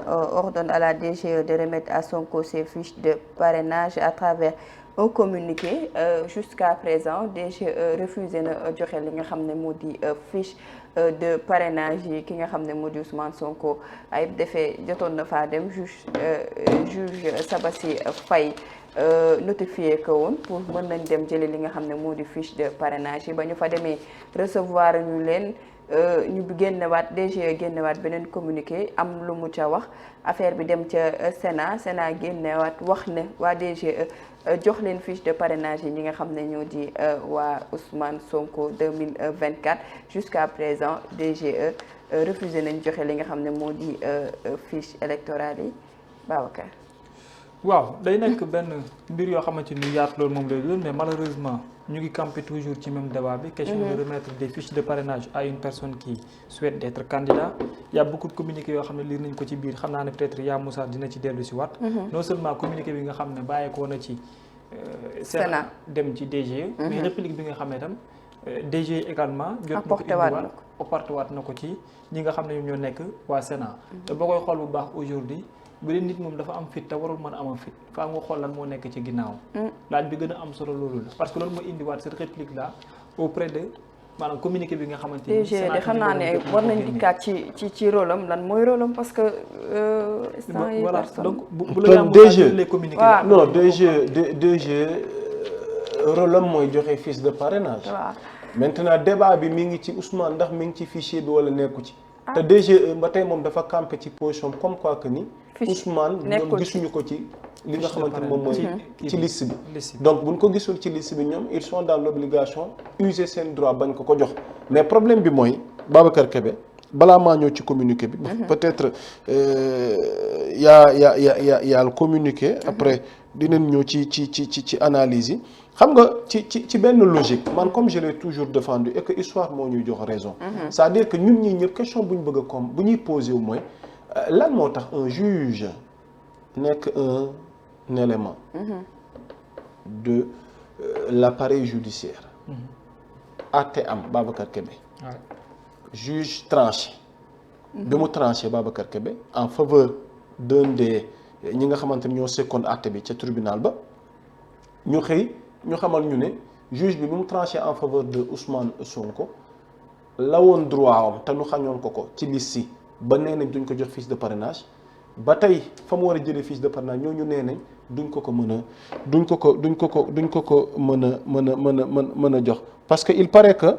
ordonne à la DGE de remettre à Sonko ses fiches de parrainage à travers un communiqué. Jusqu'à présent DGE refusé na joxe li nga xam ne moo di fiche de parrainage yi ki nga xam ne moo di Ousmane Sonko ay defee jotoon na faa dem juge Sabassi Faye notifié ko woon pour mën nañ dem jëli li nga xam ne moo di fiche de parrainage yi ba ñu fa demee recevoir ñu leen ñu génnewaat DGE génnewaat beneen communiqué am lu mu ca wax affaire bi dem ca Sénat génnewaat wax ne waa DGE jox leen fiche de parrainage yi ñi nga xam ne ñoo di waa Ousmane Sonko 2024 jusqu'à présent DGE refusé nañ joxe li nga xam ne moo di fiche électorale yi Babacar. waaw day nekk benn mbir yoo xamante ni yaatu loolu moom lay doon mais malheureusement ñu ngi campé toujours ci même débat bi. question de remettre des fiches de parrainage à une personne qui souhaite d'être candidat. Il y a beaucoup de communiqués yoo xam ne lire nañ ko ci biir xam naa ne peut-être yaa Moussa dina ci dellu si waat. non seulement communiqué bi nga xam ne bàyyeekoo na ci. Sénat dem ci DGE. mais réplique bi nga xam ne tam DGE également. jot na ko indiwaat apporté waat na ko ci ñi nga xam ne ñoom ñoo nekk waa Sénat. te boo koy xool bu baax aujourd'hui bu dee nit moom dafa am fit te warul mën a am fit faa nga xool lan moo nekk ci ginnaaw. laaj bi gën a am solo loolu la parce que loolu moo indiwaat cette réplique là auprès de maanaam communiqué bi nga xamante ni. DG de xam naa ne war nañ dikkaat ci rôle am lan mooy rôle am parce que. voilà donc bu la DG les communiqués. non DG rôle am mooy joxe fiche de parrainage. maintenant débat bi mi ngi ci Ousmane ndax mi ngi ci fichier bi wala nekku ci. te DGE ba tey moom dafa campé ci position comme quoi que ni. Ousmane ñoom gisuñu ko ci li nga xamante ni moom mooy ci liste bi. donc buñ ko gisul ci liste bi ñoom ils sont dans l'obligation user seen droit bañ ko jox mais problème bi mooy Babacar Kébé balaa maa ñëw ci communiqué bi. peut-être y a le communiqué. après dinañ ñëw ci analyse yi. xam nga ci benn logique man comme je l'ai toujours défendu et que histoire moo ñuy jox raison. c'est-à-dire que ñun ñii ñëpp question bu ñu bëgg a comme bu ñuy posé wu mooy lan moo tax un juge nekk un élément de l'appareil judiciaire. àtte am Babacar Kébé. juge tranché. bi mu tranché Babacar Kébé en faveur d'un des ñi nga xamante ni ñoo sekkoon àtte bi ca tribunal ba ñu xëy. ñu xamal ñu ne juge bi mu tranché en faveur de Ousmane Sonko la woon droit am te ñu xañoon ko ci liste si ba nee nañ duñ ko jox fiche de parrainage ba tey fa mu war a jëlee fiche de parrainage ñooñu nee nañ duñ ko mën a jox parce que il paraît que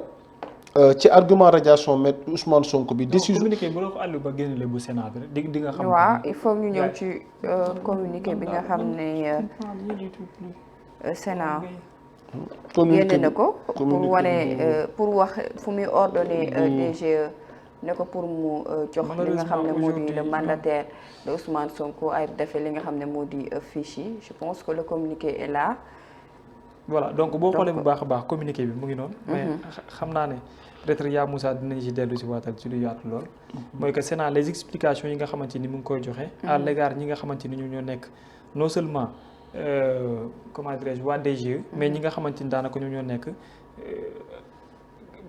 ci argument radiation maître Ousmane Sonko bi. décision communiqué bu la ko àllu ba génne bu Sénat bi di nga xam. waaw il faut ñu ñëw ci communiqué bi nga xam ne. Sénat génne na ko pour wane pour wax fu muy ordonné DGE ne ko pour mu jox li nga xam ne moo di le mandataire de Ousmane Sonko ay defee li nga xam ne moo di fiche yi je pense que le communiqué est là. voilà donc boo xoolee bu baax a baax communiqué bi mu ngi noonu. mais xam naa ne peut-être yaa Moussa dinañ ci dellu si waatal ci lu yaatu lool. mooy que Sénat les explications yi nga xamante ni mu ngi koy joxe. à l'égard ñi nga xamante ni ñoo nekk non seulement. Comment dirais-je waa DGE mais ñi nga xamante ni daanaka ñoo nekk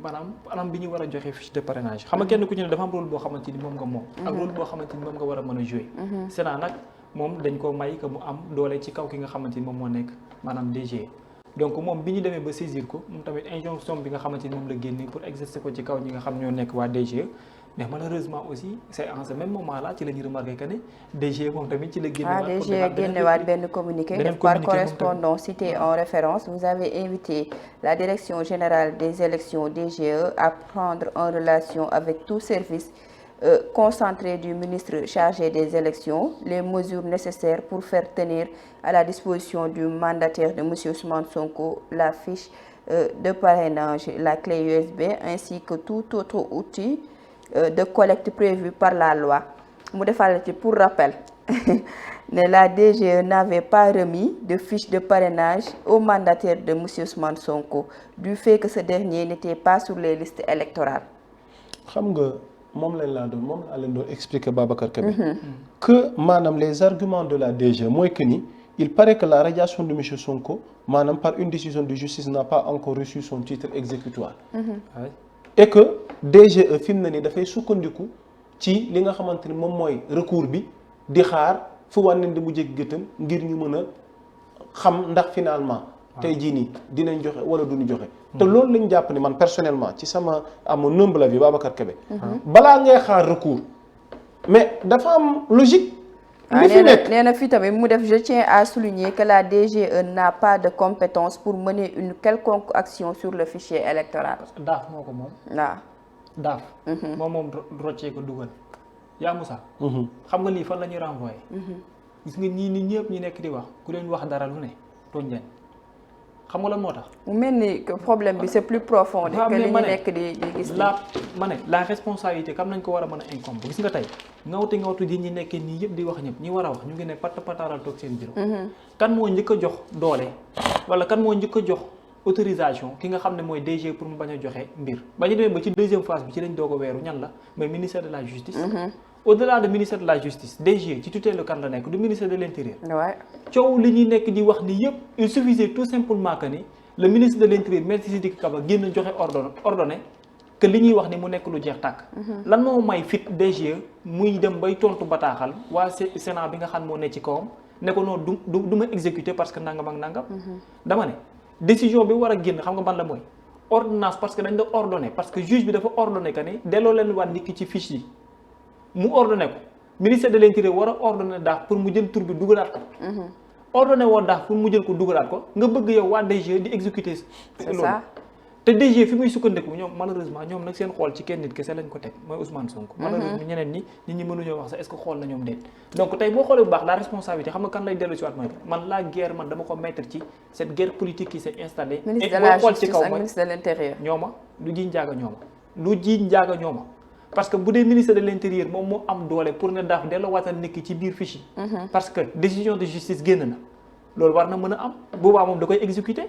maanaam anam bi ñu war a joxe fiche de parrainage xam nga kenn ku ci ne dafa am rôle boo xamante ni moom nga moom ak rôle boo xamante ni moom nga war a mën a jouer. Sénat nag moom dañ ko may que mu am doole ci kaw ki nga xamante ni moom moo nekk maanaam DGE donc moom bi ñu demee ba saisir ko moom tamit injonction bi nga xamante ni moom la génne pour exercer ko ci kaw ñi nga xam ñoo nekk waa DGE mais malheureusement aussi c'est en ce même moment là ci la ñu remarqué que ne DGE moom tamit ci la génnewaat benn communiqué par correspondant cité en référence vous avez invité la direction générale des élections DGE à prendre en relation avec tout service concentré du ministre chargé des élections les mesures nécessaires pour faire tenir à la disposition du mandataire de monsieur Ousmane Sonko la fiche de parrainage la clé USB ainsi que tout autre outil de collecte prévu par la loi mu defal ci pour rappel ne la DGE n'avait pas remis de fiche de parrainage au mandataire de monsieur Ousmane Sonko du fait que ce dernier n'était pas sur les listes électorales. xam nga moom laa leen doon expliquer Babacar Kébé que maanaam les arguments de la DGE mooy que ni il paraît que la radiation de monsieur Sonko maanaam par une décision de justice n'a pas encore reçu son titre exécutoire. et que DGE fi mu ne nii dafay sukkandiku ci li nga xamante ni moom mooy recours bi di xaar fu wànneen di mu jég gëtëm ngir ñu mën a xam ndax finalement tey jii nii dinañ joxe wala duñu joxe te loolu lañ jàpp ni man personnellement ci sama amu humble avis Babacar Kébé balaa ngay xaar recours mais dafa am logique li fi nekk nee na fii tamit mu def je tiens à souligner que la DGE n'a pas de compétence pour mener une quelconque action sur le fichier électoral. daaf moo ko moom. waaw. daaf. moom roccee ko dugal. yaa Moussa. xam nga lii fan la ñuy renvoyer. gis nga ñii ni ñëpp ñi nekk di wax ku leen wax dara lu ne tooñ leen xam nga lan moo tax. mu mel ni que problème bi c'est plus profond. que li ñu nekk di gis. la responsabilité kam nañ ko war a mën a incombe gis nga tey ngawtu di ñi nekkee nii yëpp di wax ñëpp ñi war a wax ñu ngi ne pataaral toog seen bureau. kan moo njëkk a jox doole wala kan moo njëkk a jox autorisation ki nga xam ne mooy DG pour mu bañ a joxe mbir ba ñu demee ba ci deuxième phase bi ci lañ doog a weeru ñan la mooy ministère de la justice. au-delà de ministère de la justice DG ci tutelle kan la nekk du ministère de l'intérieur. waaw coow li ñuy nekk di wax ni yëpp il suffisait tout simplement que ni le ministre de l'intérieur Maître Sidiki Kaba génn joxe ordonné que li ñuy wax ni mu nekk lu jeex tàkk. lan moo may fit DG muy dem bay tontu bataaxal waa Sénat bi nga xam moo ne ci kawam ne ko noonu du ma exécuter parce que nangam ak nangam. dama ne décision bi war a génn xam nga ban la mooy ordonnance parce que dañ la ordonné parce que juge bi dafa ordonné que ni delloo leen waat nit ki ci fiche yi. mu ordonné ko ministère de l'intérieur war a ordonné daaf pour mu jël tur bi dugalaat ko. ordonné woon daaf pour mu jël ko dugalaat ko nga bëgg yow waa DG di exécuter. c'est ça te DG fi muy sukkandiku ñoom malheureusement ñoom nag seen xool ci kenn nit kese lañ ko teg mooy Ousmane Sonko. malheureusement ñeneen ñi nit ñi mënuñoo wax sax est-ce que xool na ñoom déet. donc tey boo xoolee bu baax la responsabilité xam nga kan lay dellu si waat mooy man la guerre man dama ko mettre ci cette guerre politique qui s'est installée. ministre de la justice ak ministre de l'intérieur. ñooma lu jiiñ njaaga ñooma parce que bu dee ministre de l'intérieur moom moo am doole pour ne daaf delloo waatal nekk ci biir fiche yi. parce que décision de justice génn na loolu war na mën a am boobaa moom da koy exécuter.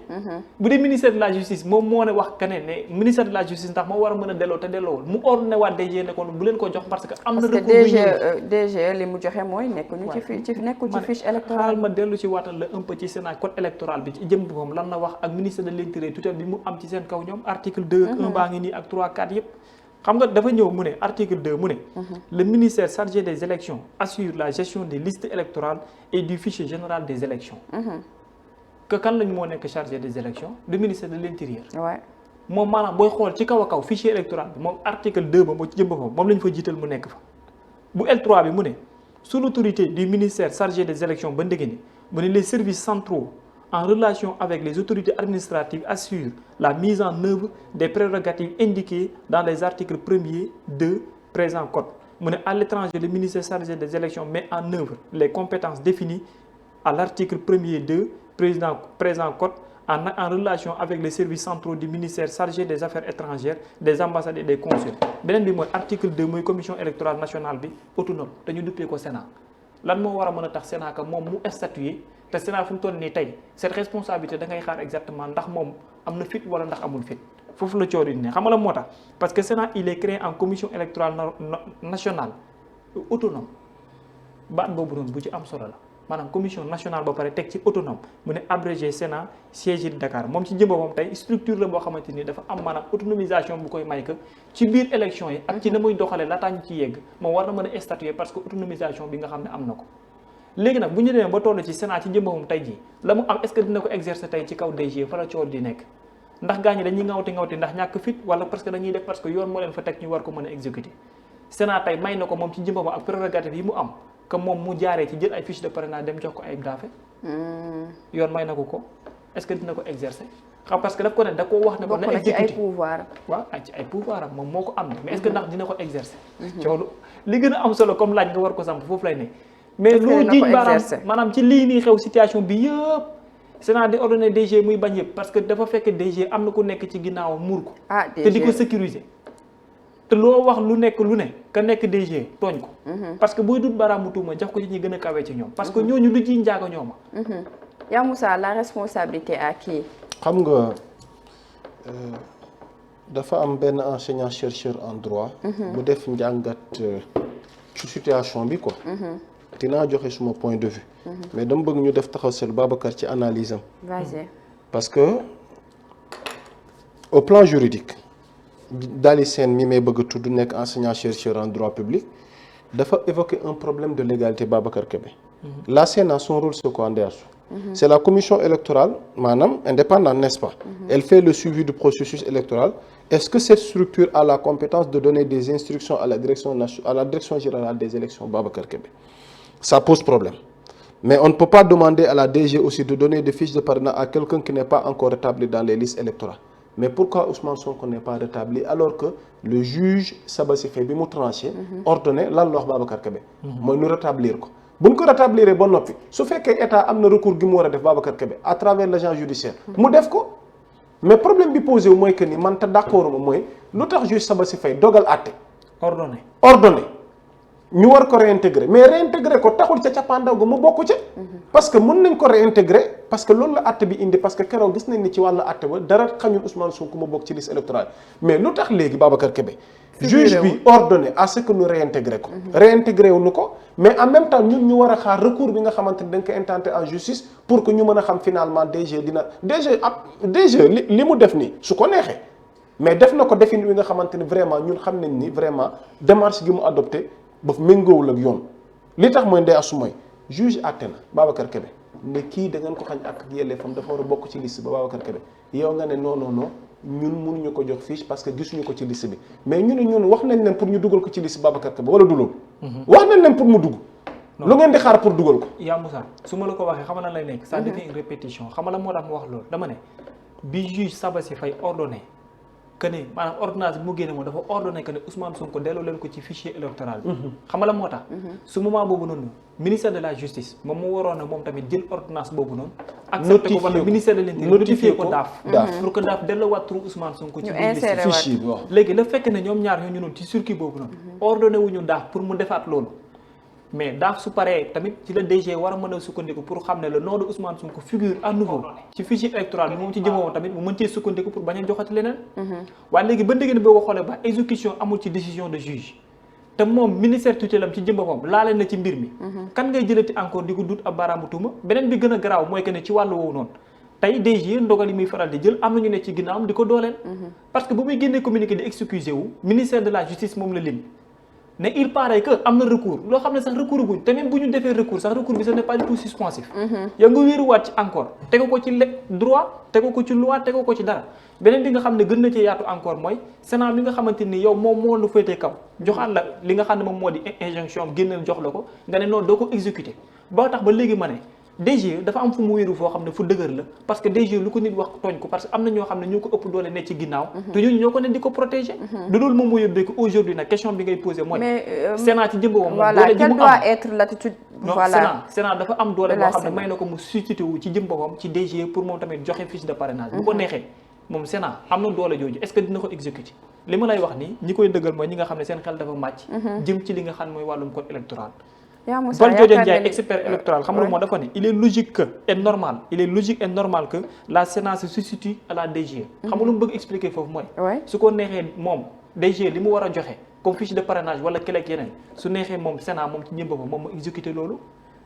bu dee ministère de la justice moom moo ne wax que ne ministère de la justice ndax moo war a mën a delloo te delloowul mu ordonné waa DG ne ko bu leen ko jox parce que am na. parce que DG li mu joxe mooy nekkuñu ci fiche électorale. xaaral ma dellu ci waatal la un peu ci Sénat code électoral bi ci jëm bi moom lan la wax ak ministère de l'intérieur tutelle bi mu am ci seen kaw ñoom article 2 1 baa ngi nii ak 3 4 yëpp. xam nga dafa ñëw mu ne article 2 mu ne le ministère chargé des élections assure la gestion des listes électorales et du fichier général des élections que kan lañ moo nekk chargé des élections le ministère de l'intérieur moom maanaam booy xool ci kaw a kaw fichier électoral bi moom article 2 ba moo ci jëm ba moom lañ fa jiital mu nekk fa bu L3 bi mu ne sous l'autorité du ministère chargé des élections ba ndege ni mu ne les services centraux en relation avec les autorités administratives assurent la mise en œuvre des prérogatives indiquées dans les articles 1er, 2 présent code. mu ne à l'étranger le ministère chargé des élections met en œuvre les compétences définies à l'article 1er 2 présent code en relation avec les services centraux du ministère chargé des affaires étrangères des ambassades et des consuls. beneen bi mooy article 2 mooy commission électorale nationale bi autonome te ñu duppee ko Sénat lan moo war a mën a tax Sénat que moom mu statuer te Sénat fu mu toll nii tey cette responsabilité da ngay xaar exactement ndax moom am na fit wala ndax amul fit foofu la coono ne xam nga la moo tax parce que Sénat il est créé en commission électorale nationale autonome baat boobu noonu bu ci am solo la maanaam commission nationale ba pare teg ci autonome mu ne abrégé Sénat siège de Dakar moom ci jëmba moom tey structure la boo xamante ni dafa am maanaam autonomisation bu koy may que ci biir élection yi ak ci na muy doxalee laataa ñu ci yegg moom war na mën a statuer parce que autonomisation bi nga xam ne am na ko léegi nag bu ñu demee ba toll ci Sénat ci jëmbamam tey jii la mu am est-ce que dina ko exercer tey ci kaw DG fa la coow di nekk ndax gaa ñi dañuy ngawti ndax ñàkk fit wala parce que dañuy def parce que yoon moo leen fa teg ñu war ko mën a exécuter Sénat tey may na ko moom ci jëmbamam ak prérogative yi mu am que moom mu jaaree ci jël ay fiche de parrainage dem jox ko ay daafe yoon may na ko est-ce que dina ko exercer xam parce que daf ko ne da koo wax ne ko na exécuter ci ay pouvoir waaw ci ay pouvoir am moom moo ko am ne mais est-ce que ndax dina ko exercer coow li gën a am solo comme laaj nga war ko samp foofu lay ne mais lu jiiñ baaraam maanaam ci lii nii xew situation bi yëpp Sénat di ordonné DG muy bañ yëpp parce que dafa fekk DG am na ku nekk ci ginnaaw muur ko te di ko sécuriser te loo wax lu nekk ka nekk DG tooñ ko parce que booy dut baaraamu tuuma jox ko ci ñi gën a kawee ci ñoom parce que ñooñu lu jiiñ njaaga ñooma yaa Moussa la responsabilité à qui xam nga dafa am benn enseignant chercheur en droit mu def njàngat ci situation bi quoi dinaa joxe suma point de vue mais dama bëgg ñu def taxaw seetlu Babacar ci analyse am parce que au plan juridique Dali Sène mi may bëgg a tudd nekk enseignant chercheur en droit public dafa évoquer un problème de légalité Babacar Kébé. La Sénat son rôle c'est quoi Ndeye Astou? C'est la commission électorale maanaam indépendante, n'est-ce pas? Elle fait le suivi du processus électoral. Est-ce que cette structure a la compétence de donner des instructions à la direction générale des élections Babacar Kébé? Ça pose problème. Mais on ne peut pas demander à la DG aussi de donner des fiches de parrainage à quelqu'un qui n'est pas encore rétabli dans les listes électorales. Mais pourquoi Ousmane Sonko n'est pas rétabli alors que le juge Sabassi Faye bi mu tranché ordonné lan la wax Babacar Kébé mooy ñu rétablir ko bu ñu ko rétablir ba noppi su fekkee état am na recours gi mu war a def Babacar Kébé à travers l'agent judiciaire mu def ko. Mais problème bi posé wu mooy que ni man te d'accord ma mooy lu tax juge Sabassi Faye dogal àtte ordonné ñu war ko réintégrer mais réintégrer ko taxul ca cappaandaw ga mu bokk ca. parce que mën nañ ko réintégrer parce que loolu la àtte bi indi parce que keroog gis nañ ni ci wàllu àtte ba dara xañul Ousmane Sonko mu bokk ci liste électorale mais lu tax léegi Babacar Kébé juge bi ordonné à ce que ñu réintégrer ko. réintégrer wu ñu ko mais en même temps ñun ñu war a xaar recours bi nga xamante ni dañ ko intenté en justice pour que ñu mën a xam finalement DG li mu def nii su ko neexee mais def na ko defin wi nga xamante ni vraiment ñun xam nañ ni vraiment démarche gi mu adopté. ba méngoowul ak yoon li tax mooy Ndeye Astou mooy juge àtte na Babacar Kébé ne kii da ngeen ko xañ ak yelleefam dafa war a bokk ci liste ba Babacar Kébé yow nga ne non ñun mënuñu ko jox fiche parce que gisuñu ko ci liste bi mais ñu ne ñun wax nañ leen pour ñu dugal ko ci liste Babacar Kébé wala du loolu wax nañ leen pour mu dugg lu ngeen di xaar pour dugal ko yaa Moussa su ma la ko waxee xama na lay nekk ça devient une répétition xama la moo tax mu wax loolu dama ne bi juge Sabassi Faye ordonné que ne maanaam ordonnance bi mu génne moom dafa ordonné que ne Ousmane Sonko delloo leen ko ci fichier électoral bi. xam nga la moo tax. su moment boobu noonu ministère de la justice moom mu waroon na moom tamit jël ordonnance boobu noonu. accepté ko wala ministère de l'intérieur notifié ko daaf. pour que daaf delloowaat turu Ousmane Sonko ci biir liste fichier bi waaw. léegi la fekk ne ñoom ñaar ñoo ñu noonu ci circuit boobu noonu. ordonné wuñu daaf pour mu defaat loolu. mais daaf su paree tamit ci la DG war a mën a sukkandiku pour xam ne le nom de Ousmane Sonko figure à nouveau ci fichier électoral bi moom ci jëmmoo tamit mu mën cee sukkandiku pour bañ a joxati leneen. waaye léegi ba ndege ne boo ko xoolee ba exécution amul ci décision de juge te moom ministère tutelle am ci jëm boppam laale na ci mbir mi. kan ngay jëlati encore di ko dut ab baaraamu tuuma beneen bi gën a garaaw mooy que ne ci wàllu woowu noonu tey DG ndogal yi muy faral di jël am na ñu ne ci ginnaawam di ko dooleel. parce que bu muy génnee communiqué di excusé wu ministère de la justice moom la lim. ne il paraît que am na recours loo xam ne sax recours guñ te même bu ñu defee recours sax recours bi ce n'est pas du tout suspensif. yaa nga wéeruwaat ci encore tegu ko ci droit tegu ko ci loi tegu ko ci dara beneen bi nga xam ne gën na ci yaatu encore mooy Sénat bi nga xamante ni yow moom moo lu féetee kaw joxaat la li nga xam ne moom moo di injonction am génneel jox la ko nga ne noonu doo ko exécuter boo tax ba léegi ma ne DG dafa am fu mu wéeru foo xam ne fu dëgër la parce que DG lu ko nit wax tooñ ko parce que am na ñoo xam ne ñoo ko ëpp doole ne ci ginnaaw te ñooñu ñoo ko ne di ko protéger du loolu moom moo yóbbee ko aujourd'hui nag question bi ngay posé mooy Sénat ci jëmbawam voilà quelle doit être l'attitude voilà Sénat dafa am doole boo xam ne may na ko mu suscité wu ci jëmbawam ci DG pour moom tamit joxe fiche de parrainage bu ko neexee moom Sénat am na doole jooju est-ce que dina ko exécuter li ma lay wax nii ñi koy dëggal mooy ñi nga xam ne seen xel dafa màcc jëm ci li nga xam ne mooy wàllum code électoral Valdiodio Ndiaye expert électoral xam nga moo dafa ne il est logique et normal que la Sénat se substitue à la DG xam nga lu mu bëgg expliquer foofu mooy su ko neexee moom DG li mu war a joxe comme fiche de parrainage wala kelek yeneen su neexee moom Sénat moom ci ñëmba moom mu exécuter loolu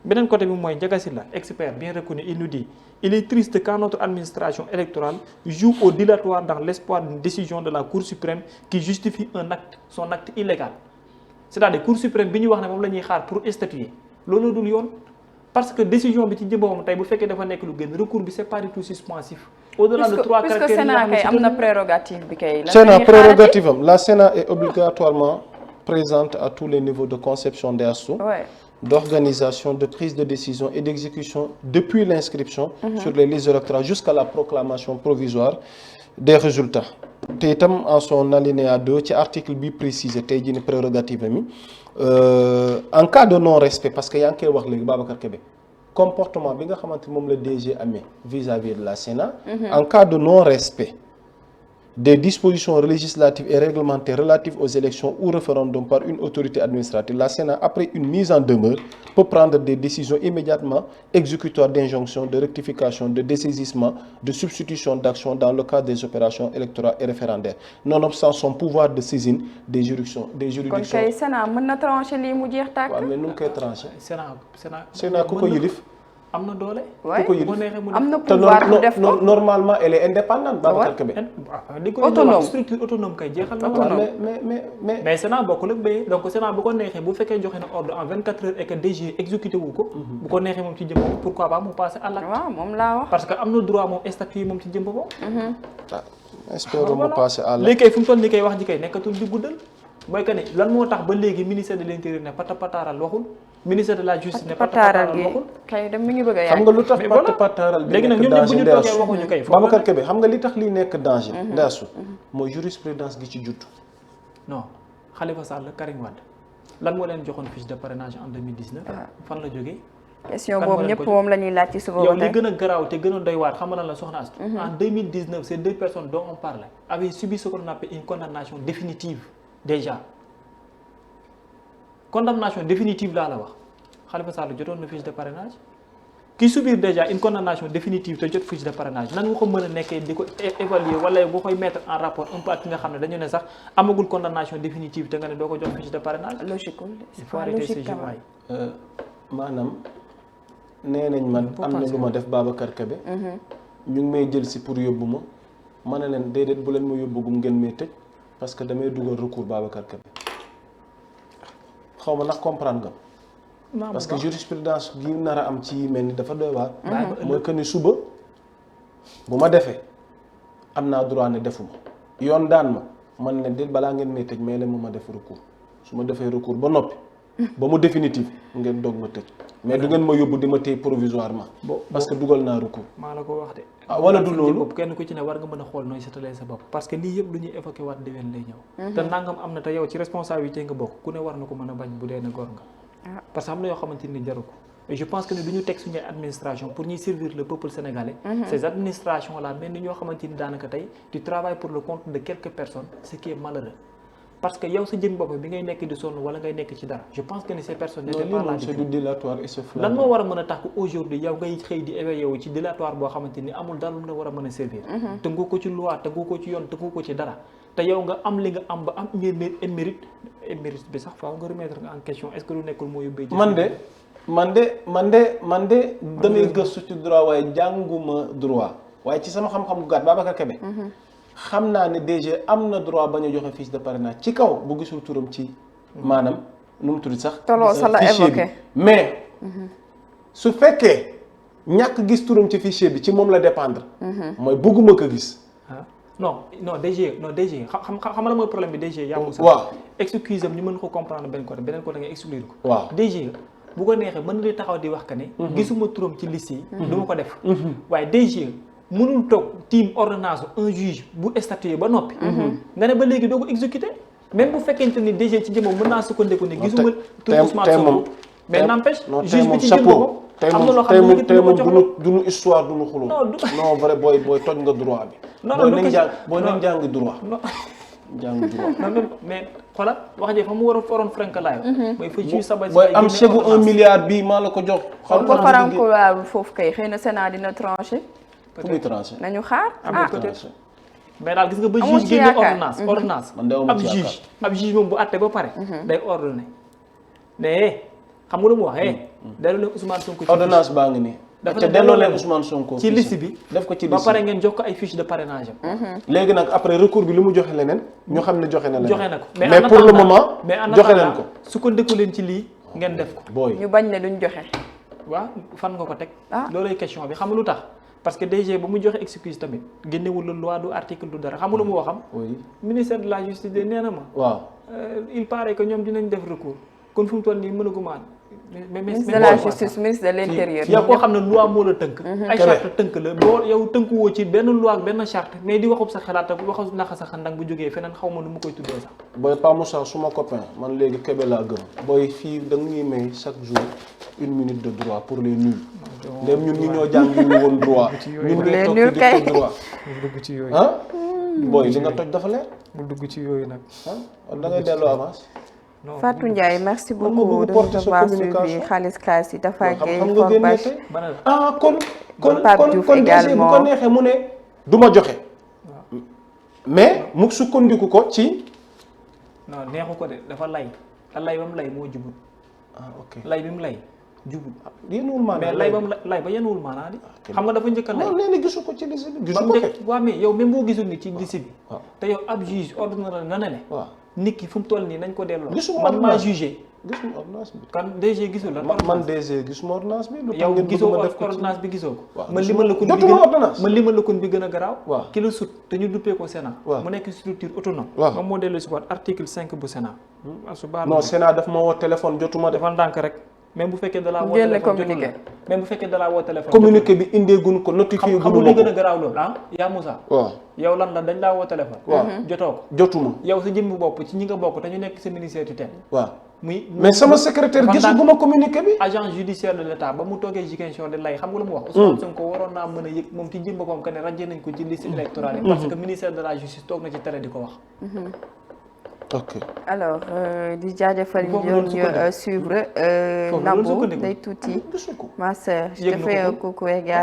beneen côté bi mooy Ndiaga Sylla expert bien reconnu il nous dit il est triste quand notre administration électorale joue au dilatoire dans l'espoir d'une décision de la Cour suprême qui justifie son acte illégal c'est-à-dire Cour suprême bi ñu wax ne moom la ñuy xaar pour statuer loolu dul yoon parce que décision bi ci jëmboom tey bu fekkee dafa nekk lu gën recours bi c'est pas du tout suspensif au-delà de 3 caractères puisque Sénat kay am na prérogative bi kay Sénat prérogative am la Sénat est obligatoirement présente à tous les niveaux de conception des assos d'organisation, de prise de décision et d'exécution depuis l'inscription sur les listes électorales jusqu'à la proclamation provisoire des résultats te itam en son alinéa 2 ci article bi précisé tey jii ne prérogative mi en cas de non-respect parce que yaa ngi koy wax léegi Babacar Kébé comportement bi nga xamante moom la DG amee vis-à-vis de la Sénat en cas de non-respect des dispositions législatives et réglementaires relatives aux élections ou référendums par une autorité administrative, la Sénat, après une mise en demeure, peut prendre des décisions immédiatement exécutoires d'injonction, de rectification, de dessaisissement, de substitution d'action dans le cadre des opérations électorales et référendaires, nonobstant son pouvoir de saisine des juridictions. kon kay Sénat mën na trancher lii mu jeex tàkk. waaw mais nu mu koy trancher. Sénat ku ko yilif. am na doole. waay ku ko bu ko neexee mu am na te pouvoir bu def ko. normalement elle est indépendante Babacar Kébé. Autonome. structure autonome kay jeexal na. Autonome. mais Sénat bokkul ak béyee donc Sénat bu ko neexee bu fekkee joxe na ordre en 24 heures et que DG exécuté wu ko. bu ko neexee moom ci jëm boppam pourquoi pas mu passer à l'acte. waaw moom laa wax. parce que am na droit moom statut yi moom ci jëm boppam. espérons mu passer à l'acte. léegi kay fu mu toll nii kay wax ji kay nekkatul di guddal mooy que ni lan moo tax ba léegi ministère de l'intérieur ne pataaral waxul. ministère de la justice ne pataaral waxul. kay dem mi ngi bëgg a xam nga lu tax mais voilà. pataaral bi léegi nag nekk ñoom ñëpp bu ñu danger toogee waxuñu kay. Babacar Kébé xam nga li tax li nekk danger. ndaasu mooy jurisprudence gi ci judd. non Khalifa Sall Karim Wade lan moo leen joxoon fiche de parrainage en 2019. fan la jógee. question boobu ñëpp moom la ñuy laaj ci suba ba yow tey. li gën a garaaw te gën a doy waar xam nga lan la soxna Astou. en 2019 ces deux personnes dont on parle avaient subi ce qu'on appelle une condamnation définitive déjà. condamnation définitive laa la wax Khalifa Sall jotoon na fiche de parrainage ki subir déjà une condamnation définitive te jot fiche de parrainage nan nga ko mën a nekkee di ko évaluer wala nga koy mettre en rapport un peu ak ki nga xam ne dañu ne sax amagul condamnation définitive te nga ne doo ko jox fiche de parrainage. logique il faut arrêter ces jeux waay. maanaam nee nañ man am na lu ma def Babacar Kébé. ñu ngi may jël si pour yóbbu ma ne leen déedéet bu leen ma yóbbugum ngeen may tëj parce que damay dugal recours Babacar Kébé xaw ma ndax comprendre nga. parce que jurisprudence gi nar a am ci mel ni dafa doy waar. mooy que ni suba bu ma defee am naa droit ne defuma yoon daan ma man ne déet balaa ngeen may tëj mais leen ma def recours su ma defee recours ba noppi. ba mu définitif ngeen doog ma tëj mais du ngeen ma yóbbu di ma téye provisoirement. parce que dugal naa recours. maa la ko wax de. wala du loolu kenn ku ci ne war nga mën a xool nooy setalee sa bopp parce que lii yëpp lu ñuy évoqué waat déwén lay ñëw. te nangam am na te yow ci responsabilité nga bokk ku ne war na ko mën a bañ bu dee na góor nga. parce que am na yoo xamante ni jaru ko et je pense que ne du ñu teg suñu administration pour ñuy servir le peuple sénégalais. ces administrations là mel ni ñoo xamante ni daanaka tey tu travailles pour le compte de quelques personnes ce qui est malheureux. parce que yow sa jëm bopp bi ngay nekk di sonn wala ngay nekk ci dara je pense que ni ces personnes n'étaient pas là. c'est du dilatoire et c'est flagrant. lan moo war a mën a tax aujourd'hui yow ngay xëy di éveillé wu ci dilatoire boo xamante ni amul dara lu la war a mën a servir. tëngu ko ci loi tëngu ko ci yoon tëngu ko ci dara te yow nga am li nga am ba am mérite bi sax faaw nga remettre nga en question est-ce que lu nekkul moo yóbbee. man de damay gëstu ci droit waaye jànguma droit waaye ci sama xam-xam bu gàtt Babacar Kébé. xam naa ne DG am na droit bañ a joxe fiche de parrainage ci kaw bu gisul turam ci maanaam nu mu tudd sax. toloo sa la évoqué mais su fekkee ñàkk gis turam ci fichier bi ci moom la dépendre. mooy bëgguma ko gis. non DG xam la mooy problème bi DG. yaa Moussa waaw excuse am ñu mën ko comprendre benn côté nga exclure ko. waaw DG bu ko neexee mën na taxaw di wax que ne. gisuma turam ci liste yi. du ma ko def. waaye DG. mënul toog tiim ordonnance un juge bu statué ba noppi. nga ne ba léegi doo ko exécuté même bu fekkente ni DG ci jëmmam mën naa sukkandiku ne gisuma tur Ousmane Sonko mais n'empêche juge bi ci jëm boppam am na loo xam ne tey moom duñu histoire duñu xuloo non vrai booy toj nga droit bi. booy nañ jàng droit. jàng droit. mais xoolal wax ji fa mu war a foroon frank laay. mooy fa juge Saba booy am chèque 1 milliard bii maa la ko jox. xam nga faranko waaw foofu kay xëy na Sénat dina tranché. fu muy tranché nañu xaar mais daal gis nga ba juge génne ordonnance ab juge moom bu àtte ba pare day ordonné mais xam nga lu mu wax delloo leen Ousmane Sonko ci ordonnance baa ngi nii dafa delloo leen Ousmane Sonko ci liste bi def ko ci ba liste pare ngeen jox ko ay fiche de parrainage am léegi nag après recours bi li mu joxe leneen ñu xam ne joxe na leneen joxe na ko mais pour le moment joxe nañ ko su ko dëkku leen ci lii ngeen def ko booy ñu bañ ne duñ joxe waaw fan nga ko teg loolay question bi xam nga lu tax parce que DG ba mu joxe excuse tamit génnewul la loi du article du dara xam nga lu mu waxam ministère de la justice de nee na ma waaw il paraît que ñoom dinañ def recours kon fu mu toll nii mënagumaan ministre de la justice ministre de l'intérieur yow koo xam ne loi moo la tënk ay charte tënk la boo yow tënkuwoo ci benn loi ak benn charte mais di waxub sa xalaat ak waxu naxa sa xandang bu jógee feneen xaw ma nu mu koy tuddee sax booy Pa Moussa suma copain man léegi Kébé laa gëm booy fii da nga ñuy may chaque jour 1 minute de droit pour les nuls léegi ñun ñi ñoo jàngiwul woon droit ñun ñoo toog di ko droit dugg ci yooyu ah booy li nga toj dafa leer mu dugg ci yooyu nag da ngay delloo avance Fatou Ndiaye merci beaucoup de nous avoir suivi Khalis Kassi Tafa Gueye Forbache kon Pape Diouf également bu ko neexee mu ne du ma joxe mais mu sukkandiku ko ci non neexu ko de dafa lay te lay ba mu lay moo jubut ok lay bi mu lay jubul. yenuwul maanaam mais lay ba yenuwul maanaam di. xam nga dafa njëkk a lay. non nee na gisu ko ci liste bi. gisu ko kay waaw mais yow même boo gisul ni ci liste bi. te yow ab juge ordonné na ne. waaw nit ki fu mu toll nii nañ ko delloo. gisuma man maa jugé. gisuma ordonnance bi. kan DG gisul la. man DG gisuma ordonnance bi. lu tax yow ngeen gisoo bëgg ma def ko ordonnance bi gisoo ko. waaw man limal la kon bi jotuma ordonnance. man limal la kon bi gën a garaaw. waaw ki la sut te ñu duppee ko Sénat. waaw mu nekk structure autonome. waaw moom moo dellu si waat article 5 bu Sénat. non Sénat daf ma woo téléphone jotuma de. dafa ndànk rek. même bu fekkee da laa woo génn téléphone communiqué. même bu fekkee da laa woo téléphone. communiqué bi indeeguñ ko notifié xam guñu nga ma li gën a ko. garaaw loolu yaa Moussa. waaw yow lan la dañ laa woo téléphone. waaw jotoo ko. jotuma. yow sa jëmmi bopp ci ñi nga bokk te ñu nekk sa ministère tutelle. waaw muy mais sama secrétaire gisuguma communiqué bi. agent judiciaire de l' état ba mu toogee Ziguinchor di lay xam nga lu mu wax. Ousmane Sonko waroon naa mën a yëg moom ci jëm boppam que ne ràññee nañ ko ci liste électorale yi. parce que ministère de la justice toog na ci télé di ko wax. ok alors di jaajëfal ñu doon ñu suivre. Nabou Ndeye Tuuti ma sœur je te fais un coucou également.